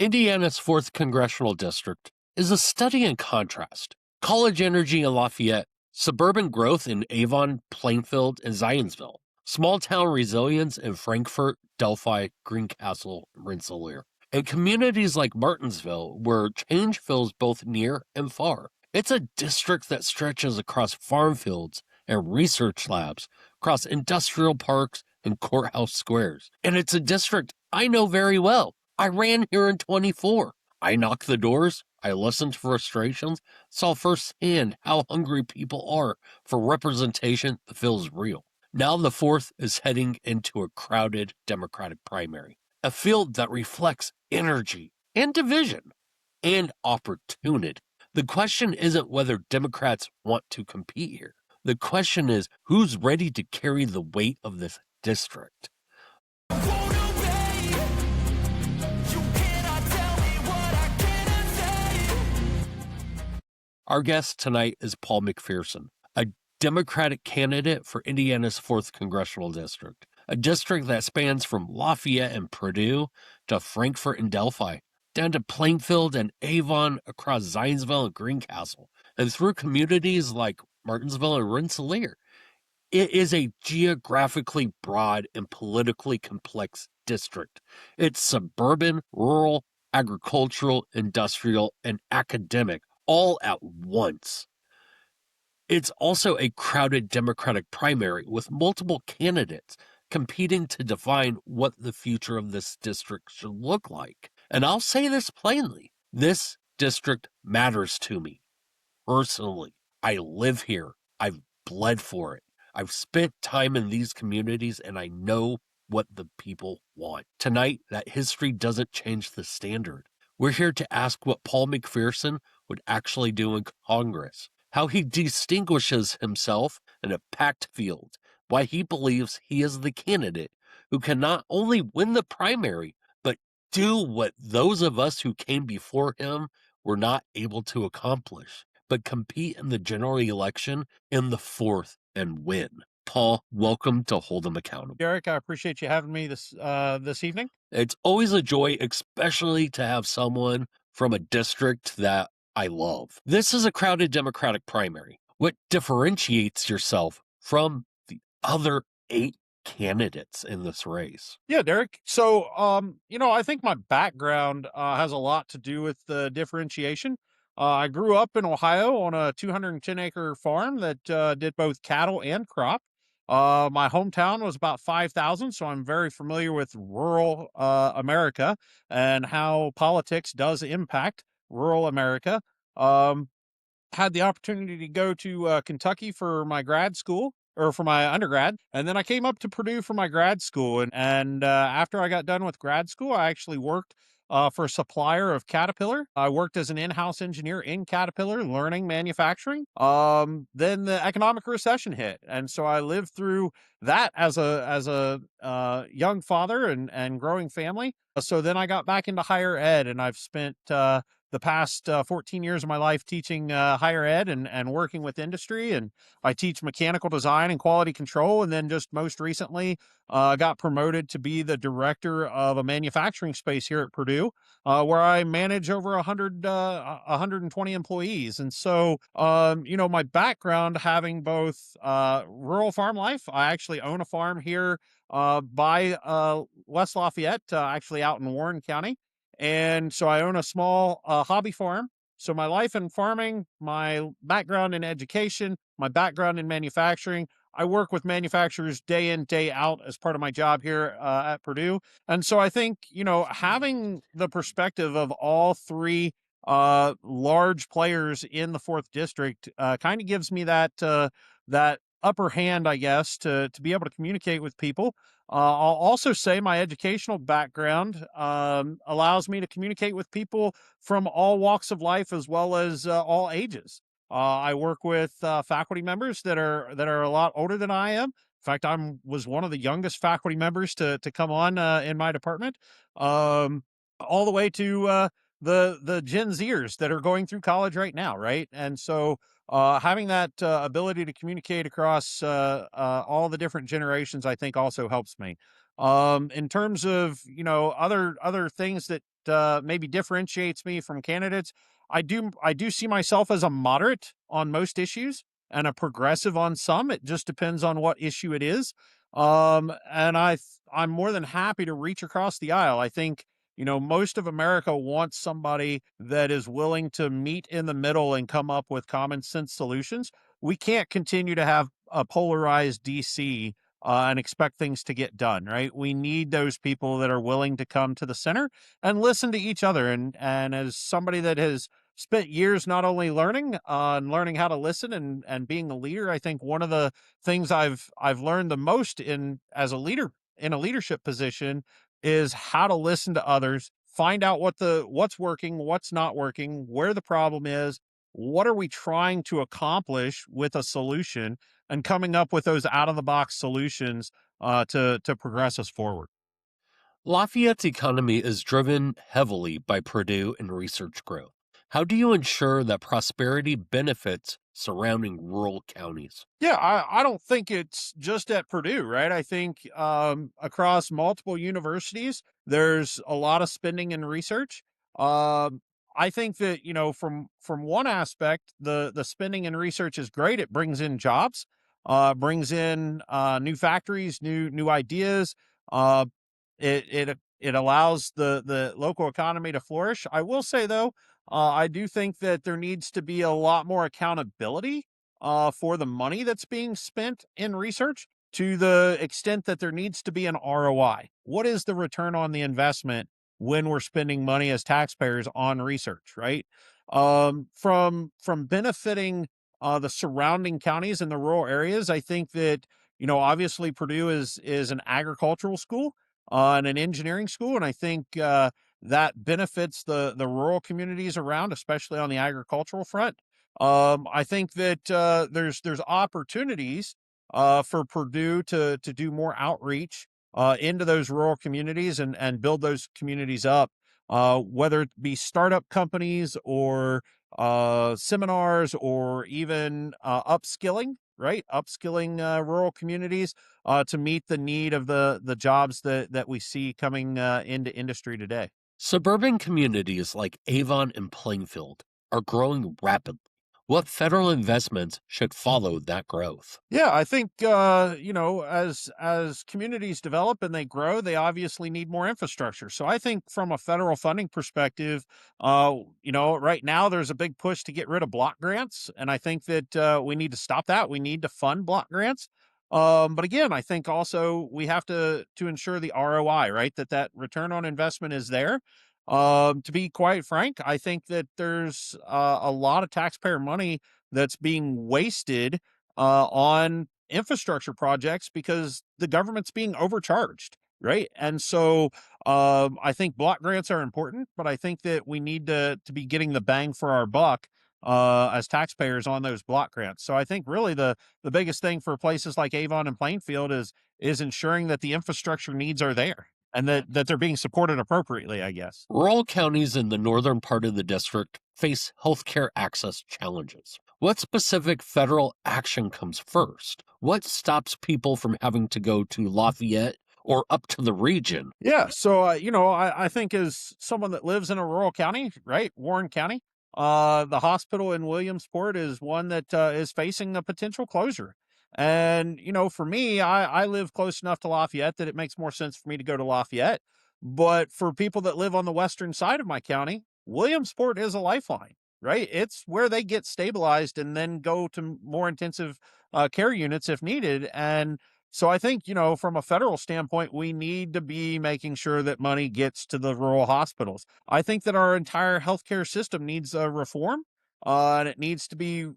Indiana's 4th Congressional District is a study in contrast. College energy in Lafayette, suburban growth in Avon, Plainfield, and Zionsville, small town resilience in Frankfort, Delphi, Greencastle, Rensselaer, and communities like Martinsville where change feels both near and far. It's a district that stretches across farm fields and research labs, across industrial parks and courthouse squares. And it's a district I know very well. I ran here in 24. I knocked the doors, I listened to frustrations, saw firsthand how hungry people are for representation that feels real. Now the 4th is heading into a crowded Democratic primary, a field that reflects energy and division and opportunity. The question isn't whether Democrats want to compete here. The question is who's ready to carry the weight of this district. Our guest tonight is Paul McPherson, a Democratic candidate for Indiana's 4th Congressional District, a district that spans from Lafayette and Purdue to Frankfort and Delphi, down to Plainfield and Avon, across Zionsville and Greencastle, and through communities like Martinsville and Rensselaer. It is a geographically broad and politically complex district. It's suburban, rural, agricultural, industrial, and academic, all at once. It's also a crowded Democratic primary with multiple candidates competing to define what the future of this district should look like. And I'll say this plainly, this district matters to me. Personally, I live here. I've bled for it. I've spent time in these communities and I know what the people want. Tonight, that history doesn't change the standard. We're here to ask what Paul McPherson would actually do in Congress, how he distinguishes himself in a packed field, why he believes he is the candidate who can not only win the primary, but do what those of us who came before him were not able to accomplish, but compete in the general election in the 4th and win. Paul, welcome to Hold 'em Accountable. Derek, I appreciate you having me this evening. It's always a joy, especially to have someone from a district that I love. This is a crowded Democratic primary. What differentiates yourself from the other 8 candidates in this race? Yeah, Derek. So, I think my background has a lot to do with the differentiation. I grew up in Ohio on a 210-acre farm that did both cattle and crop. My hometown was about 5,000, so I'm very familiar with rural America and how politics does impact rural America. Um, had the opportunity to go to Kentucky for my grad school or for my undergrad. And then I came up to Purdue for my grad school. And after I got done with grad school, I actually worked for a supplier of Caterpillar. I worked as an in-house engineer in Caterpillar, learning manufacturing. Then the economic recession hit. And so I lived through that as a young father and growing family. So then I got back into higher ed, and I've spent the past 14 years of my life teaching higher ed and working with industry. And I teach mechanical design and quality control. And then just most recently got promoted to be the director of a manufacturing space here at Purdue, where I manage over 120 employees. And so, my background having both rural farm life, I actually own a farm here by West Lafayette, actually out in Warren County. And so I own a small hobby farm. So my life in farming, my background in education, my background in manufacturing, I work with manufacturers day in, day out as part of my job here at Purdue. And so I think, having the perspective of all 3 large players in the 4th district kind of gives me that upper hand, I guess, to be able to communicate with people. I'll also say my educational background allows me to communicate with people from all walks of life as well as all ages. I work with faculty members that are a lot older than I am. In fact, was one of the youngest faculty members to come on in my department, all the way to the Gen Zers that are going through college right now, right? And so having that ability to communicate across all the different generations, I think also helps me. In terms of, other things that maybe differentiates me from candidates. I do see myself as a moderate on most issues and a progressive on some. It just depends on what issue it is. And I'm more than happy to reach across the aisle. I think, most of America wants somebody that is willing to meet in the middle and come up with common sense solutions. We can't continue to have a polarized DC and expect things to get done, right? We need those people that are willing to come to the center and listen to each other. And as somebody that has spent years not only learning and learning how to listen and being a leader, I think one of the things I've learned the most in as a leader in a leadership position is how to listen to others, find out what's working, what's not working, where the problem is, what are we trying to accomplish with a solution, and coming up with those out of the box solutions to progress us forward. Lafayette's economy is driven heavily by Purdue and research growth. How do you ensure that prosperity benefits surrounding rural counties? Yeah, I don't think it's just at Purdue, right? I think across multiple universities, there's a lot of spending in research. I think that from one aspect, the spending in research is great. It brings in jobs, brings in new factories, new ideas. Uh, it allows the local economy to flourish. I will say though, I do think that there needs to be a lot more accountability for the money that's being spent in research to the extent that there needs to be an ROI. What is the return on the investment when we're spending money as taxpayers on research, right? From benefiting the surrounding counties and the rural areas, I think that obviously Purdue is an agricultural school and an engineering school, and I think that benefits the rural communities around, especially on the agricultural front. I think that there's opportunities for Purdue to do more outreach into those rural communities and build those communities up, whether it be startup companies or seminars or even upskilling. Right, upskilling rural communities to meet the need of the jobs that we see coming into industry today. Suburban communities like Avon and Plainfield are growing rapidly. What federal investments should follow that growth? Yeah, I think as communities develop and they grow, they obviously need more infrastructure. So I think from a federal funding perspective, right now there's a big push to get rid of block grants, and I think that we need to stop that. We need to fund block grants. But again, I think also we have to ensure the ROI, right? That return on investment is there. To be quite frank, I think that there's a lot of taxpayer money that's being wasted on infrastructure projects because the government's being overcharged, right? And so I think block grants are important, but I think that we need to be getting the bang for our buck as taxpayers on those block grants. So I think really the biggest thing for places like Avon and Plainfield is ensuring that the infrastructure needs are there and that they're being supported appropriately, I guess. Rural counties in the northern part of the district face healthcare access challenges. What specific federal action comes first? What stops people from having to go to Lafayette or up to the region? Yeah. So, I think as someone that lives in a rural county, right, Warren County, the hospital in Williamsport is one that is facing a potential closure. And, for me, I live close enough to Lafayette that it makes more sense for me to go to Lafayette. But for people that live on the western side of my county, Williamsport is a lifeline, right? It's where they get stabilized and then go to more intensive care units if needed. And so I think, from a federal standpoint, we need to be making sure that money gets to the rural hospitals. I think that our entire healthcare system needs a reform, and it needs to be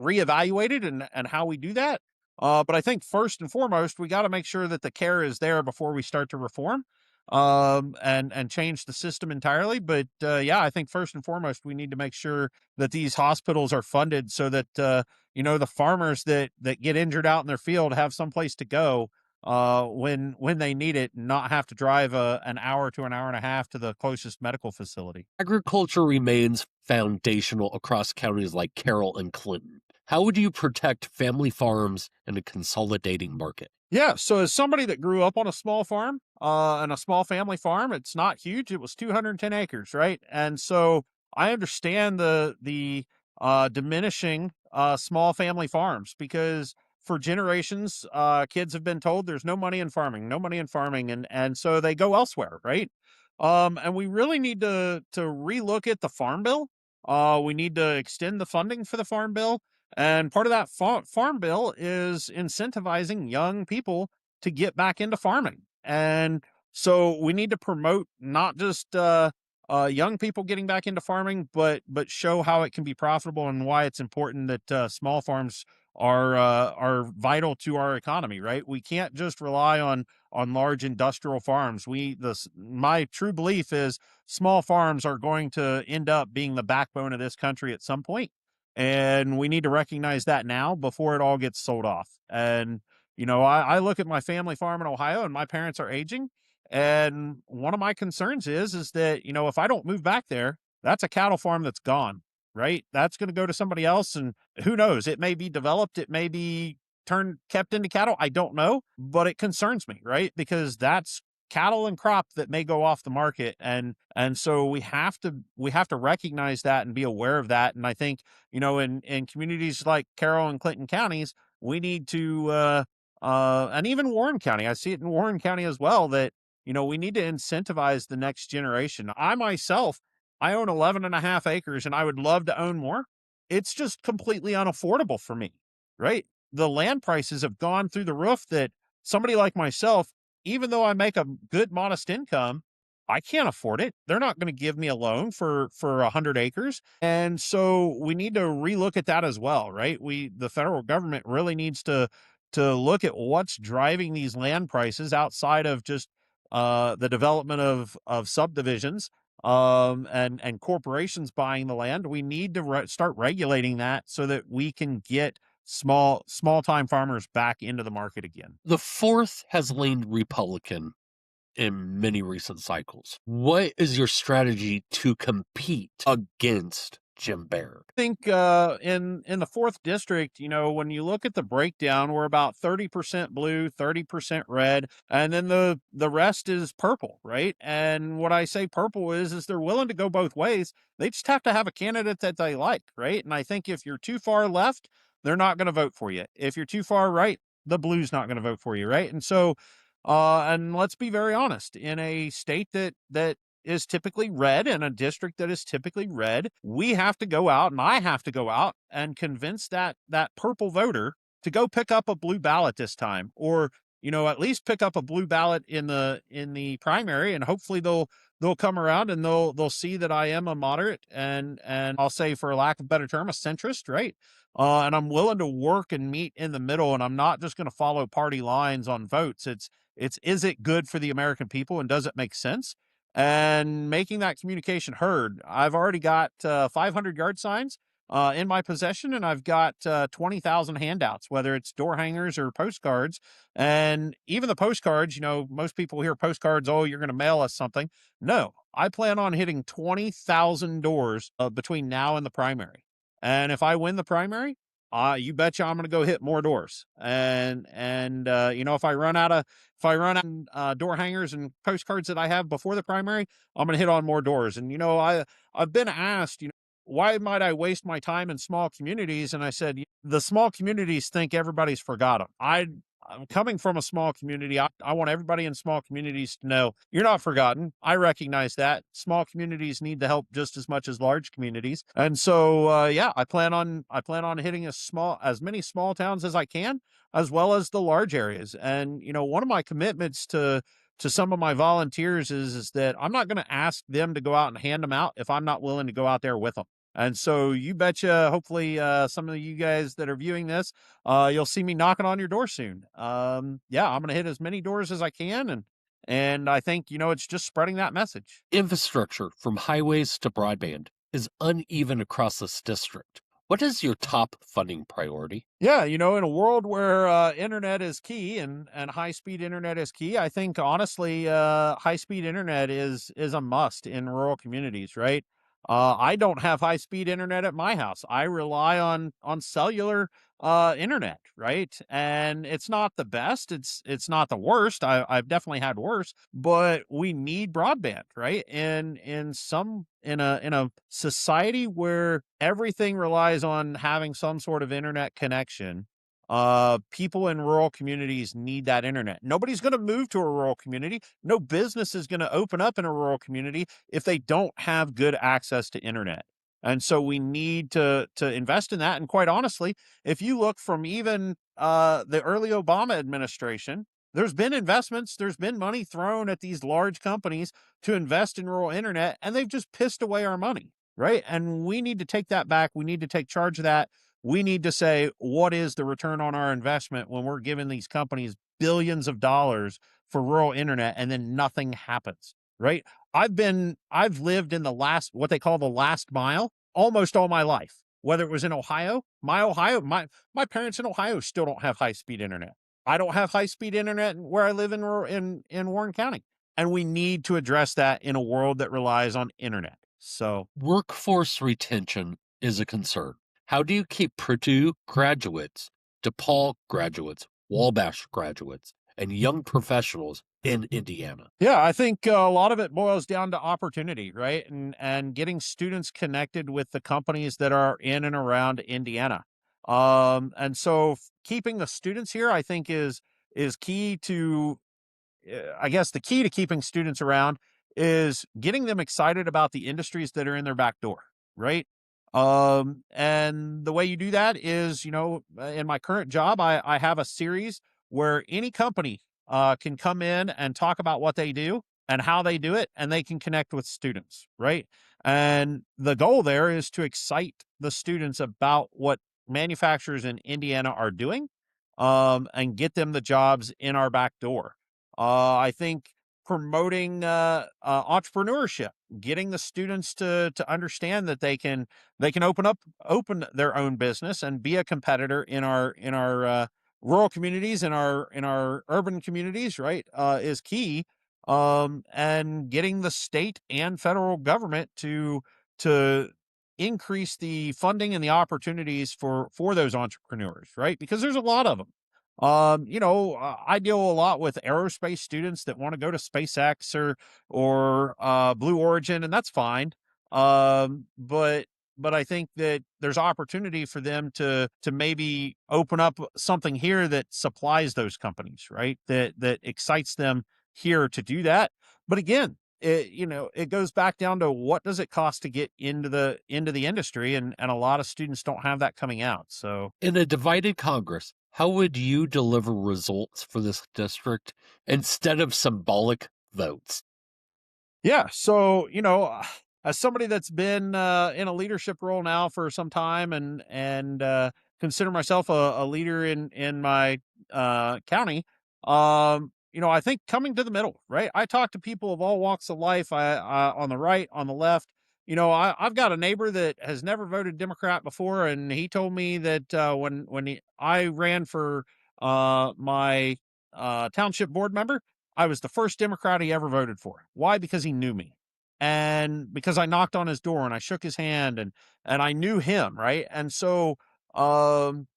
reevaluated and how we do that. But I think first and foremost, we got to make sure that the care is there before we start to reform and change the system entirely. But yeah, I think first and foremost, we need to make sure that these hospitals are funded so that the farmers that get injured out in their field have someplace to go when they need it, and not have to drive an hour to an hour and a half to the closest medical facility. Agriculture remains foundational across counties like Carroll and Clinton. How would you protect family farms in a consolidating market? Yeah, so as somebody that grew up on a small farm, and a small family farm, it's not huge. It was 210 acres, right? And so I understand the diminishing small family farms because for generations, kids have been told there's no money in farming, no money in farming, and so they go elsewhere, right? And we really need to relook at the farm bill. We need to extend the funding for the farm bill, and part of that farm bill is incentivizing young people to get back into farming. And so we need to promote not just young people getting back into farming, but show how it can be profitable and why it's important that small farms are vital to our economy. Right? We can't just rely on large industrial farms. My true belief is small farms are going to end up being the backbone of this country at some point, and we need to recognize that now before it all gets sold off. And I look at my family farm in Ohio, and my parents are aging, and one of my concerns is that if I don't move back there, that's a cattle farm that's gone, right? That's going to go to somebody else, and who knows, it may be developed, it may be turned kept into cattle, I don't know, but it concerns me, right? Because that's cattle and crop that may go off the market, and so we have to recognize that and be aware of that. And I think in communities like Carroll and Clinton counties, we need to and even Warren County, I see it in Warren County as well, that we need to incentivize the next generation. I myself, I own 11 and a half acres, and I would love to own more. It's just completely unaffordable for me, right? The land prices have gone through the roof, that somebody like myself, even though I make a good modest income, I can't afford it. They're not going to give me a loan for 100 acres. And so we need to relook at that as well, right? The federal government really needs to look at what's driving these land prices outside of just the development of subdivisions, and corporations buying the land. We need to start regulating that so that we can get small time farmers back into the market again. The fourth has leaned Republican in many recent cycles. What is your strategy to compete against Jim Baird? I think in the fourth district, when you look at the breakdown, we're about 30% blue, 30% red, and then the rest is purple, right? And what I say purple is they're willing to go both ways. They just have to have a candidate that they like, right? And I think if you're too far left, they're not going to vote for you. If you're too far right, the blue's not going to vote for you, right? And so and let's be very honest, in a state that is typically red, in a district that is typically red, we have to go out, and I have to go out and convince that purple voter to go pick up a blue ballot this time, or at least pick up a blue ballot in the primary, and hopefully they'll come around and they'll see that I am a moderate, and I'll say, for lack of a better term, a centrist, right? And I'm willing to work and meet in the middle, and I'm not just going to follow party lines on votes. It's is it good for the American people, and does it make sense? And making that communication heard. I've already got 500 yard signs in my possession, and I've got 20,000 handouts, whether it's door hangers or postcards. And even the postcards, most people hear postcards, oh, you're going to mail us something. No, I plan on hitting 20,000 doors between now and the primary. And if I win the primary, you betcha I'm going to go hit more doors. And if I run out door hangers and postcards that I have before the primary, I'm going to hit on more doors. And I've been asked, why might I waste my time in small communities? And I said, the small communities think everybody's forgot them. I'm coming from a small community. I want everybody in small communities to know you're not forgotten. I recognize that small communities need the help just as much as large communities. And so, yeah, I plan on hitting as many small towns as I can, as well as the large areas. And, one of my commitments to some of my volunteers is that I'm not going to ask them to go out and hand them out if I'm not willing to go out there with them. And so you betcha, hopefully, some of you guys that are viewing this, you'll see me knocking on your door soon. Yeah, I'm going to hit as many doors as I can. And I think, it's just spreading that message. Infrastructure from highways to broadband is uneven across this district. What is your top funding priority? Yeah, in a world where internet is key, and high-speed internet is key, I think honestly, high-speed internet is a must in rural communities, right? I don't have high speed internet at my house. I rely on cellular internet, right? And it's not the best. It's not the worst. I've definitely had worse, but we need broadband, right? And in a society where everything relies on having some sort of internet connection, people in rural communities need that internet. Nobody's going to move to a rural community. No business is going to open up in a rural community if they don't have good access to internet. And so we need to invest in that. And quite honestly, if you look from even the early Obama administration, there's been investments, there's been money thrown at these large companies to invest in rural internet, and they've just pissed away our money, right? And we need to take that back. We need to take charge of that. We need to say, what is the return on our investment when we're giving these companies billions of dollars for rural internet and then nothing happens, right? I've lived in the last, what they call the last mile, almost all my life. Whether it was in Ohio, my parents in Ohio still don't have high speed internet. I don't have high speed internet where I live in Warren County, and we need to address that in a world that relies on internet. So Workforce retention is a concern. How do you keep Purdue graduates, DePaul graduates, Wabash graduates, and young professionals in Indiana? yeah, I think a lot of it boils down to opportunity, right? And getting students connected with the companies that are in and around Indiana. And so keeping the students here, I think is key to I guess the key to keeping students around is getting them excited about the industries that are in their back door, right? And the way you do that is, in my current job, I have a series where any company can come in and talk about what they do and how they do it, and they can connect with students, right? And the goal there is to excite the students about what manufacturers in Indiana are doing, and get them the jobs in our back door. I think promoting entrepreneurship, getting the students to understand that they can open their own business and be a competitor in our rural communities, in our urban communities, right, is key. And getting the state and federal government to increase the funding and the opportunities for those entrepreneurs, right? Because there's a lot of them. I deal a lot with aerospace students that want to go to SpaceX or Blue Origin, and that's fine. But I think that there's opportunity for them to maybe open up something here that supplies those companies, right? That excites them here to do that. But again, it goes back down to what does it cost to get into the industry, and a lot of students don't have that coming out. So In a divided Congress, how would you deliver results for this district instead of symbolic votes? yeah, so as somebody that's been in a leadership role now for some time, and consider myself a leader in my county, I think coming to the middle, right? I talk to people of all walks of life. I on the right, on the left. I've got a neighbor that has never voted Democrat before, and he told me that I ran for my township board member, I was the first Democrat he ever voted for. Why? Because he knew me. And because I knocked on his door and I shook his hand, and I knew him, right? And so um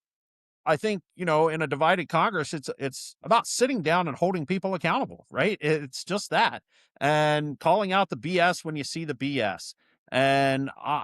I think, in a divided Congress, it's about sitting down and holding people accountable, right? It's just that. And calling out the BS when you see the BS. And I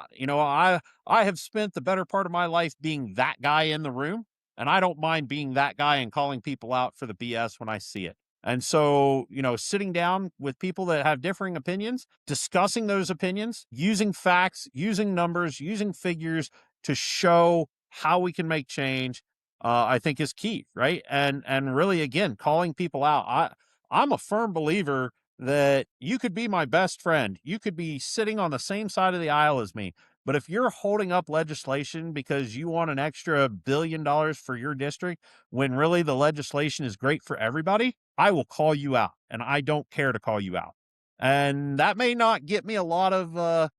have spent the better part of my life being that guy in the room, and I don't mind being that guy and calling people out for the BS when I see it. And so, sitting down with people that have differing opinions, discussing those opinions, using facts, using numbers, using figures to show how we can make change, I think is key, right? And really, again, calling people out. I'm a firm believer that you could be my best friend. You could be sitting on the same side of the aisle as me. But if you're holding up legislation because you want an extra $1 billion for your district, when really the legislation is great for everybody, I will call you out, and I don't care to call you out. And that may not get me a lot of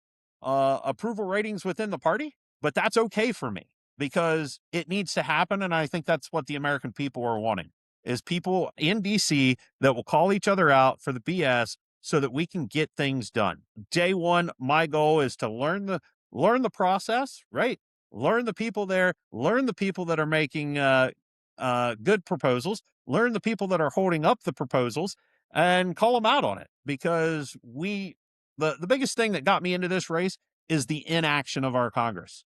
approval ratings within the party, but that's okay for me because it needs to happen. And I think that's what the American people are wanting, is people in DC that will call each other out for the BS so that we can get things done. Day one, my goal is to learn the process, right? Learn the people there, learn the people that are making good proposals, learn the people that are holding up the proposals, and call them out on it. Because the biggest thing that got me into this race is the inaction of our Congress,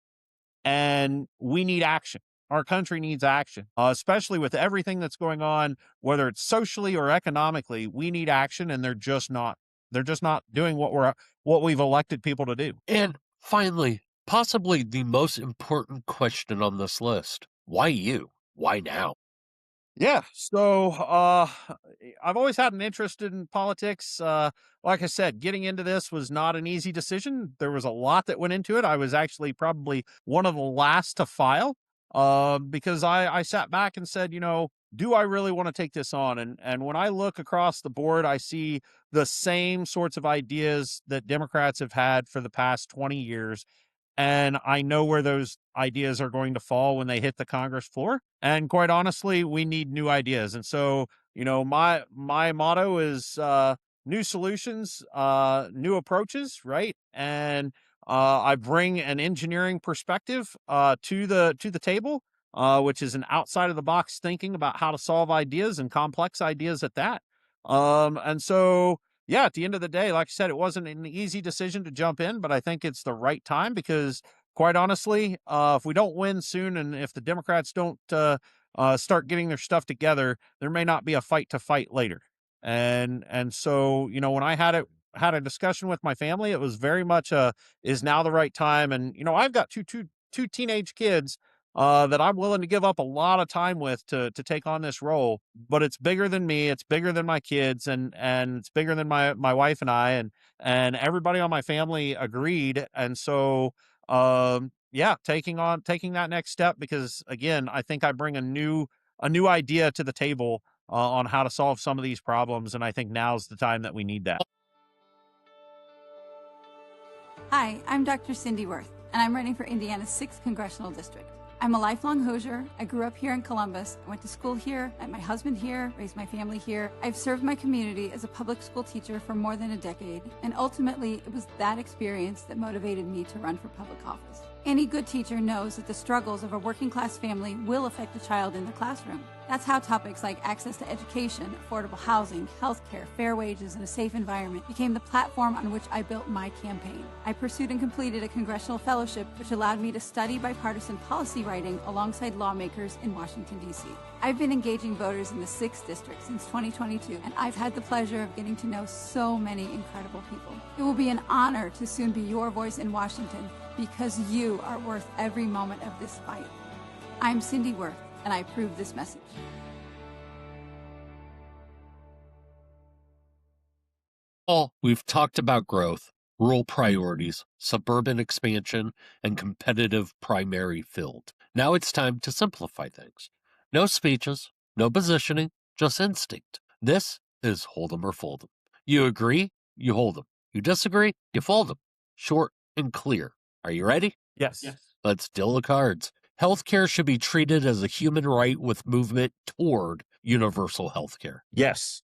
and we need action. Our country needs action, especially with everything that's going on, whether it's socially or economically. We need action, and they're just not. They're just not doing what we've elected people to do. And finally, possibly the most important question on this list. Why you? Why now? Yeah. So I've always had an interest in politics. Like I said, getting into this was not an easy decision. There was a lot that went into it. I was actually probably one of the last to file because I sat back and said, do I really want to take this on? And when I look across the board, I see the same sorts of ideas that Democrats have had for the past 20 years, and I know where those ideas are going to fall when they hit the Congress floor. And quite honestly, we need new ideas. And so, my motto is new solutions, new approaches, right? And I bring an engineering perspective to the table, which is an outside of the box thinking about how to solve ideas, and complex ideas at that. And so yeah, at the end of the day, like I said, it wasn't an easy decision to jump in, but I think it's the right time because, quite honestly, if we don't win soon, and if the Democrats don't start getting their stuff together, there may not be a fight to fight later. And so, when I had a discussion with my family, it was very much is now the right time. And I've got two teenage kids that I'm willing to give up a lot of time with to take on this role. But it's bigger than me. It's bigger than my kids, and it's bigger than my wife and I, and everybody on my family agreed. And so, yeah, taking that next step, because again, I think I bring a new idea to the table on how to solve some of these problems, and I think now's the time that we need that. Hi, I'm Dr. Cindy Worth, and I'm running for Indiana's 6th Congressional District. I'm a lifelong Hoosier. I grew up here in Columbus. I went to school here, met my husband here, raised my family here. I've served my community as a public school teacher for more than a decade, and ultimately, it was that experience that motivated me to run for public office. Any good teacher knows that the struggles of a working-class family will affect a child in the classroom. That's how topics like access to education, affordable housing, healthcare, fair wages, and a safe environment became the platform on which I built my campaign. I pursued and completed a congressional fellowship, which allowed me to study bipartisan policy writing alongside lawmakers in Washington, D.C. I've been engaging voters in the 6th District since 2022, and I've had the pleasure of getting to know so many incredible people. It will be an honor to soon be your voice in Washington, because you are worth every moment of this fight. I'm Cindy Worth, and I approve this message. Paul, we've talked about growth, rural priorities, suburban expansion, and competitive primary field. Now it's time to simplify things. No speeches, no positioning, just instinct. This is hold 'em or fold 'em. You agree, you hold 'em. You disagree, you fold 'em. Short and clear. Are you ready? Yes. Let's deal the cards. Healthcare should be treated as a human right with movement toward universal healthcare. Yes.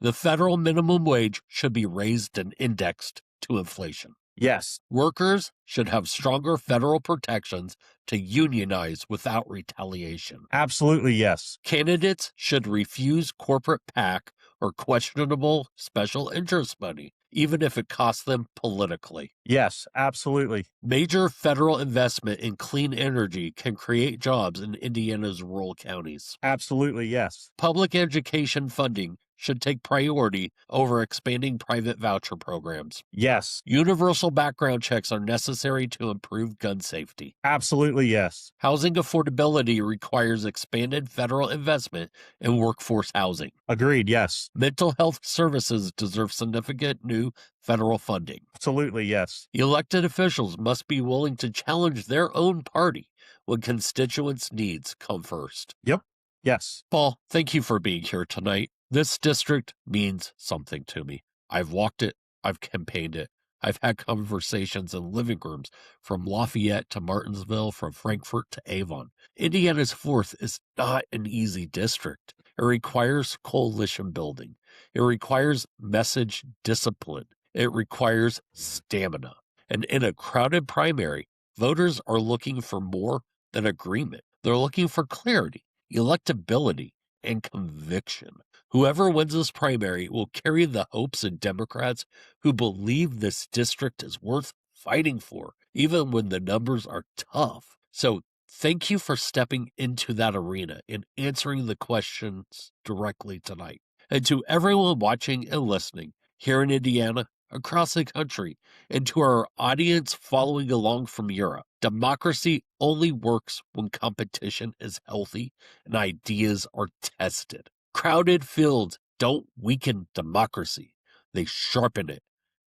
The federal minimum wage should be raised and indexed to inflation. Yes. Workers should have stronger federal protections to unionize without retaliation. Absolutely yes. Candidates should refuse corporate PAC or questionable special interest money, even if it costs them politically. Yes, absolutely. Major federal investment in clean energy can create jobs in Indiana's rural counties. Absolutely yes. Public education funding should take priority over expanding private voucher programs. Yes. Universal background checks are necessary to improve gun safety. Absolutely yes. Housing affordability requires expanded federal investment in workforce housing. Agreed, yes. Mental health services deserve significant new federal funding. Absolutely yes. Elected officials must be willing to challenge their own party when constituents' needs come first. Yep. Yes. Paul, thank you for being here tonight. This district means something to me. I've walked it. I've campaigned it. I've had conversations in living rooms from Lafayette to Martinsville, from Frankfort to Avon. Indiana's 4th is not an easy district. It requires coalition building. It requires message discipline. It requires stamina. And in a crowded primary, voters are looking for more than agreement. They're looking for clarity, electability, and conviction. Whoever wins this primary will carry the hopes of Democrats who believe this district is worth fighting for, even when the numbers are tough. So thank you for stepping into that arena and answering the questions directly tonight. And to everyone watching and listening here in Indiana, across the country, and to our audience following along from Europe, democracy only works when competition is healthy and ideas are tested. Crowded fields don't weaken democracy, they sharpen it.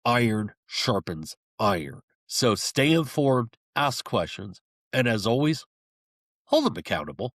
Iron sharpens iron. So stay informed, ask questions, and as always, hold them accountable.